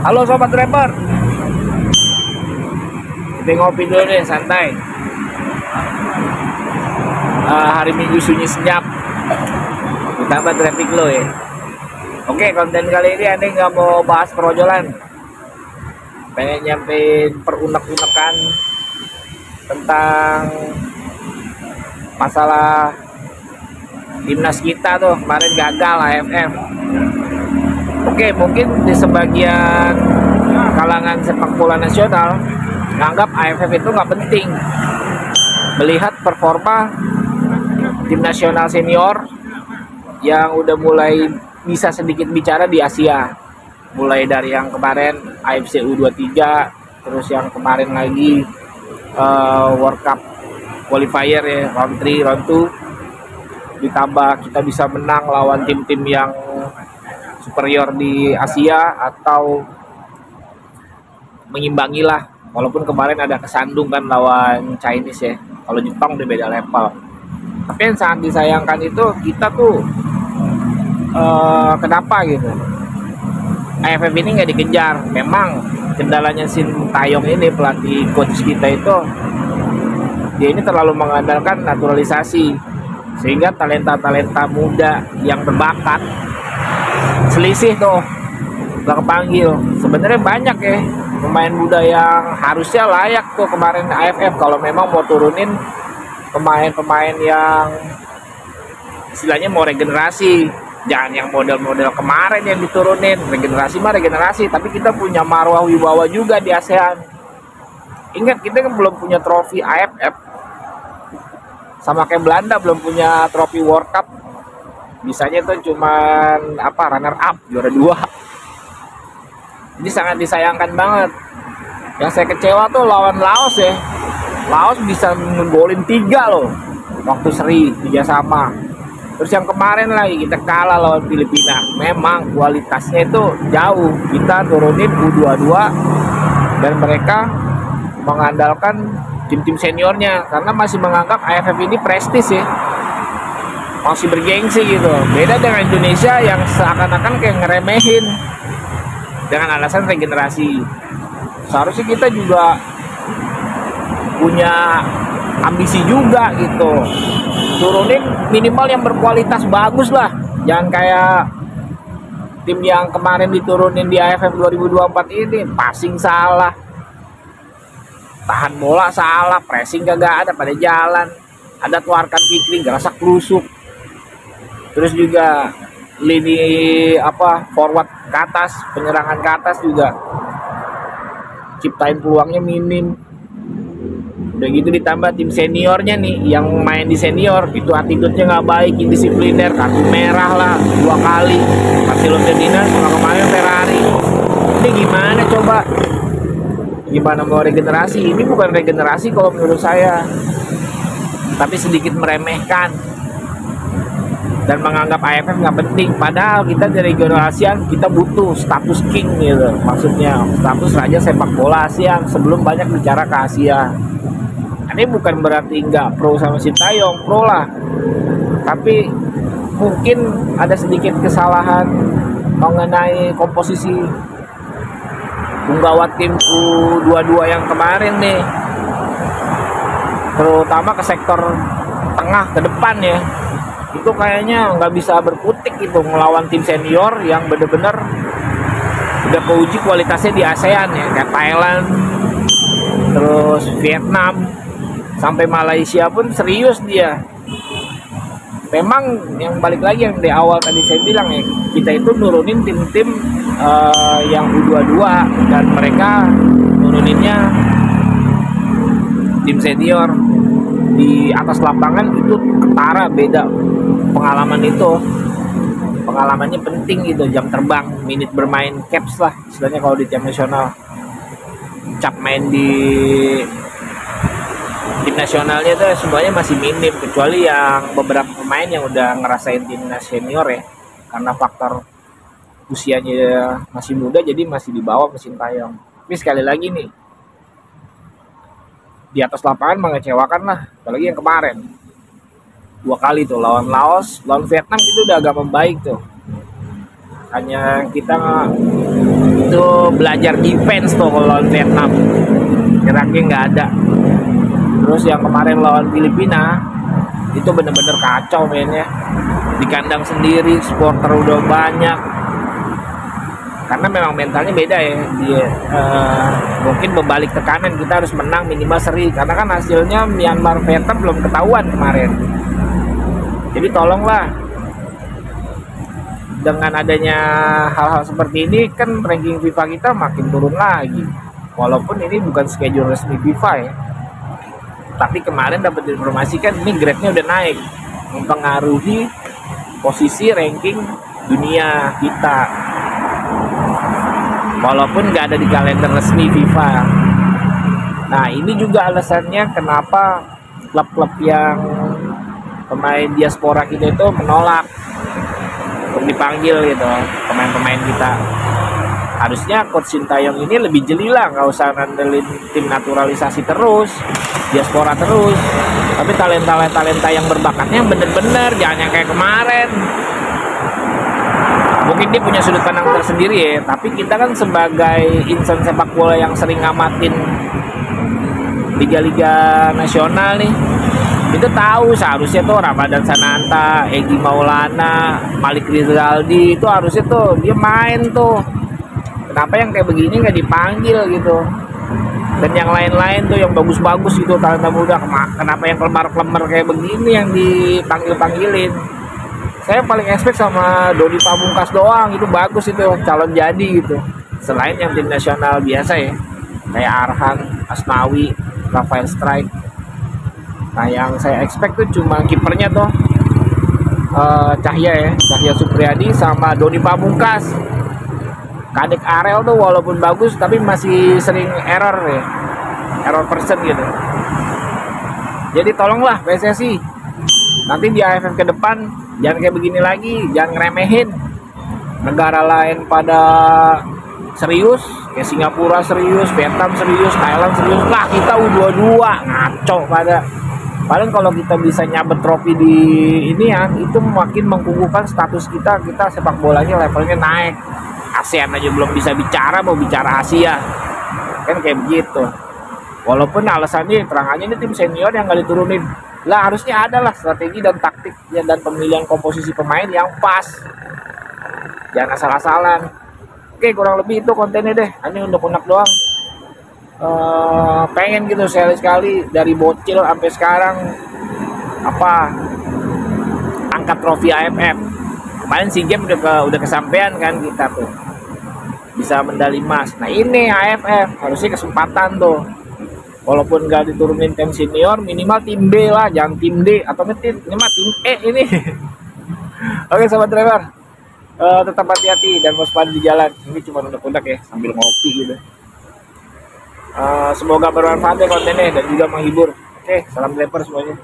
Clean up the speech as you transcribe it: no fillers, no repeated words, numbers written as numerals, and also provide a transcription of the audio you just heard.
Halo sobat rapper, kita ngopi dulu deh santai. Hari Minggu sunyi senyap, ditambah traffic lo ya. Oke, konten kali ini aneh nggak mau bahas perojolan, pengen nyampein perunek-unekan tentang masalah timnas kita tuh kemarin gagal AFF. Oke, mungkin di sebagian kalangan sepak bola nasional nganggap AFF itu nggak penting, melihat performa tim nasional senior yang udah mulai bisa sedikit bicara di Asia, mulai dari yang kemarin AFC U23, terus yang kemarin lagi World Cup qualifier ya, round 3, round 2, ditambah kita bisa menang lawan tim-tim yang superior di Asia atau mengimbangi lah, walaupun kemarin ada kesandung kan lawan Chinese ya. Kalau Jepang udah beda level. Tapi yang sangat disayangkan itu kita tuh kenapa gitu AFF ini nggak dikejar. Memang kendalanya Sintayong ini, pelatih coach kita itu, dia ini terlalu mengandalkan naturalisasi, sehingga talenta-talenta muda yang berbakat selisih tuh gak kepanggil. Sebenarnya banyak ya pemain muda yang harusnya layak tuh kemarin AFF kalau memang mau turunin pemain-pemain yang istilahnya mau regenerasi. Jangan yang model-model kemarin yang diturunin. Regenerasi mah regenerasi, tapi kita punya marwah wibawa juga di ASEAN. Ingat, kita kan belum punya trofi AFF, sama kayak Belanda belum punya trofi World Cup. Bisanya tuh cuman runner up, juara 2. Ini sangat disayangkan banget. Yang saya kecewa tuh lawan Laos ya. Laos bisa ngegolin 3 loh waktu seri 3 sama. Terus yang kemarin lagi kita kalah lawan Filipina. Memang kualitasnya itu jauh. Kita turunin U22 dan mereka mengandalkan tim-tim seniornya karena masih menganggap AFF ini prestis ya, masih bergengsi gitu. Beda dengan Indonesia yang seakan-akan kayak ngeremehin dengan alasan regenerasi. Seharusnya kita juga punya ambisi juga gitu, turunin minimal yang berkualitas bagus lah. Jangan kayak tim yang kemarin diturunin di AFF 2024 ini, passing salah, tahan bola salah, pressing kagak ada, pada jalan. Ada tuarkan Fikri gerasa kerusuk. Terus juga lini forward ke atas, penyerangan ke atas juga ciptain peluangnya minim. Udah gitu ditambah tim seniornya nih yang main di senior itu attitude-nya nggak baik, indisipliner, kartu merah lah 2 kali. Marcelo Ferdinand sama kemarin Ferrari. Ini gimana coba? Gimana mau regenerasi? Ini bukan regenerasi kalau menurut saya, tapi sedikit meremehkan dan menganggap AFF nggak penting. Padahal kita dari regional ASEAN kita butuh status king gitu, maksudnya status raja sepak bola ASEAN sebelum banyak bicara ke Asia. Ini bukan berarti nggak pro sama Sintayong, pro lah, tapi mungkin ada sedikit kesalahan mengenai komposisi penggawa tim U22 yang kemarin nih, terutama ke sektor tengah ke depan ya. Itu kayaknya nggak bisa berkutik gitu melawan tim senior yang bener-bener udah keuji kualitasnya di ASEAN ya, kayak Thailand, terus Vietnam, sampai Malaysia pun serius dia. Memang yang balik lagi yang di awal tadi saya bilang ya, kita itu nurunin tim-tim yang U22 dan mereka nuruninnya tim senior. Di atas lapangan itu ketara, beda pengalaman itu. Pengalamannya penting gitu, jam terbang, menit bermain, caps lah istilahnya kalau di tim nasional. Cap main di tim nasionalnya itu semuanya masih minim, kecuali yang beberapa pemain yang udah ngerasain timnas senior ya, karena faktor usianya masih muda jadi masih di bawah Sintayong. Tapi sekali lagi nih, di atas lapangan mengecewakan lah, apalagi yang kemarin 2 kali tuh lawan Laos, lawan Vietnam itu udah agak membaik tuh. Hanya kita itu belajar defense tuh kalau lawan Vietnam, geraknya nggak ada. Terus yang kemarin lawan Filipina itu bener-bener kacau mainnya, di kandang sendiri, supporter udah banyak. Karena memang mentalnya beda ya, dia mungkin berbalik tekanan, kita harus menang minimal seri, karena kan hasilnya Myanmar Vietnam belum ketahuan kemarin. Jadi tolonglah, dengan adanya hal-hal seperti ini kan ranking FIFA kita makin turun lagi. Walaupun ini bukan schedule resmi FIFA ya, tapi kemarin dapat informasi kan ini grade-nya udah naik, mempengaruhi posisi ranking dunia kita. Walaupun nggak ada di kalender resmi FIFA. Nah ini juga alasannya kenapa klub-klub yang pemain diaspora kita itu menolak untuk dipanggil gitu, pemain-pemain kita. Harusnya Coach Sintayong ini lebih jeli lah, nggak usah ngandelin tim naturalisasi terus, diaspora terus, tapi talenta yang berbakatnya bener-bener, jangan yang kayak kemarin. Mungkin dia punya sudut pandang tersendiri ya, tapi kita kan sebagai insan sepak bola yang sering ngamatin liga-liga nasional nih, itu tahu seharusnya tuh Ramadan Sananta, Egy Maulana, Malik Rizaldi itu harusnya tuh dia main tuh. Kenapa yang kayak begini nggak dipanggil gitu? Dan yang lain-lain tuh yang bagus-bagus gitu, talenta muda, kenapa yang kelemar-kelemar kayak begini yang dipanggil-panggilin? Saya paling expect sama Dodi Pamungkas doang, itu bagus itu calon jadi gitu. Selain yang tim nasional biasa ya, kayak Arhan, Asnawi, Rafael Strike. Nah yang saya expect tuh cuma kipernya tuh Cahya Supriyadi sama Dodi Pamungkas. Kadek Arel tuh walaupun bagus tapi masih sering error ya, error persen gitu. Jadi tolonglah PSSI, nanti di AFF ke depan jangan kayak begini lagi, jangan ngeremehin. Negara lain pada serius, kayak Singapura serius, Vietnam serius, Thailand serius, lah kita U22 ngaco pada. Paling kalau kita bisa nyabet trofi di ini ya, itu makin mengukuhkan status kita sepak bolanya levelnya naik. ASEAN aja belum bisa bicara, mau bicara Asia kan kayak begitu. Walaupun alasannya terangannya ini tim senior yang gak diturunin lah, harusnya ada lah strategi dan taktik ya, dan pemilihan komposisi pemain yang pas, jangan asal-asalan. Oke, kurang lebih itu kontennya deh, ini untuk unek doang. Pengen gitu sekali-sekali dari bocil sampai sekarang angkat trofi AFF. Kemarin SEA Games udah kesampaian kan kita tuh bisa medali emas. Nah ini AFF harusnya kesempatan tuh, walaupun nggak diturunin tim senior, minimal tim B lah, jangan tim D atau tim E ini. Oke sahabat driver, tetap hati-hati dan waspada di jalan. Ini cuma unek-unek ya sambil ngopi gitu. Semoga bermanfaat ya kontennya dan juga menghibur. Oke, salam driver semuanya.